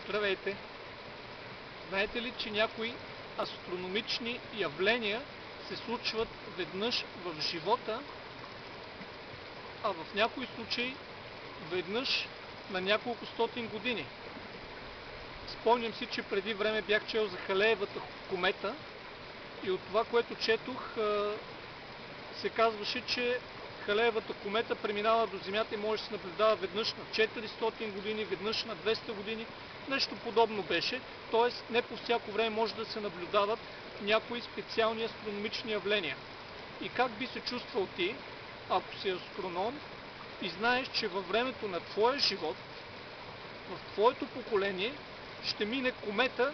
Здравейте! Знаете ли, че някои астрономични явления се случват веднъж в живота, а в някои случаи веднъж на няколко стотин години? Спомням си, че преди време бях чел за Халеевата комета и от това, което четох, се казваше, че Халеевата комета преминава до Земята и може да се наблюдава веднъж на 400 години, веднъж на 200 години. Нещо подобно беше, т.е. не по всяко време може да се наблюдават някои специални астрономични явления. И как би се чувствал ти, ако си астроном и знаеш, че във времето на твоя живот, в твоето поколение, ще мине комета,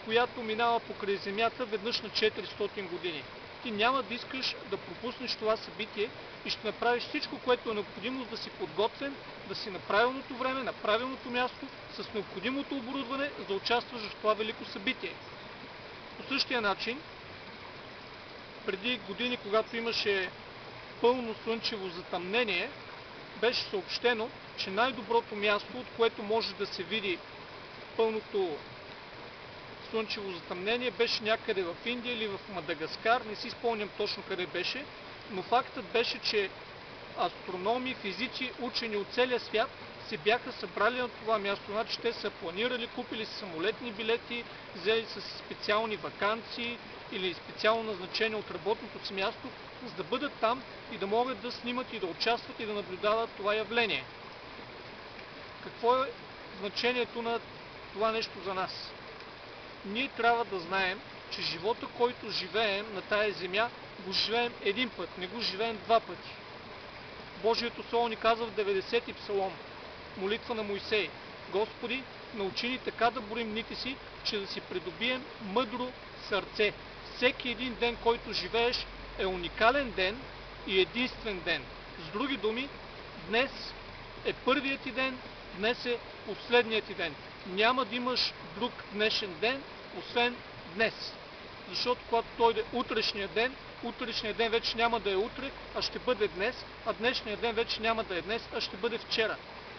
която минава покрай Земята веднъж на 400 години. Ти няма да искаш да пропуснеш това събитие и ще направиш всичко, което е необходимо, да си подготвен, да си на правилното време, на правилното място, с необходимото оборудване, за да участваш в това велико събитие. По същия начин, преди години, когато имаше пълно слънчево затъмнение, беше съобщено, че най-доброто място, от което може да се види пълното слънчево затъмнение, беше някъде в Индия или в Мадагаскар, не си спомням точно къде беше, но фактът беше, че астрономи, физици, учени от целия свят се бяха събрали на това място. Значи те са планирали, купили са самолетни билети, взели са специални ваканции или специално назначение от работното си място, за да бъдат там и да могат да снимат и да участват и да наблюдават това явление. Какво е значението на това нещо за нас? Ние трябва да знаем, че живота, който живеем на тая земя, го живеем един път, не го живеем два пъти. Божието Слово ни казва в 90-ти псалом, молитва на Мойсей: Господи, научи ни така да борим дните си, че да си придобием мъдро сърце. Всеки един ден, който живееш, е уникален ден и единствен ден. С други думи, днес е първият ти ден, днес е последният ти ден. Няма да имаш друг днешен ден, освен днес. Защото когато дойде утрешния ден вече няма да е утре, а ще бъде днес, а днешния ден вече няма да е днес, а ще бъде вчера.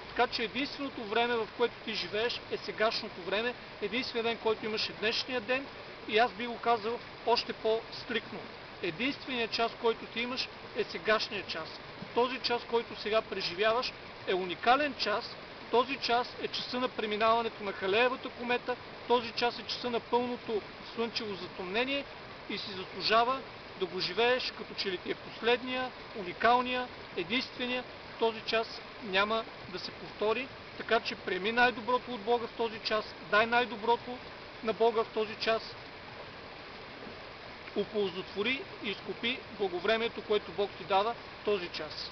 Така че единственото време, в което ти живееш, е сегашното време, единственият ден, който имаш, е днешния ден, и аз би го казал още по-стриктно. Единственият час, който ти имаш, е сегашния час. Този час, който сега преживяваш, е уникален час. Този час е часа на преминаването на Халеевата комета, този час е часа на пълното слънчево затъмнение и си заслужава да го живееш, като че ли ти е последния, уникалния, единствения. Този час няма да се повтори, така че приеми най-доброто от Бога в този час, дай най-доброто на Бога в този час, оползотвори и изкупи благовремието, което Бог ти дава в този час.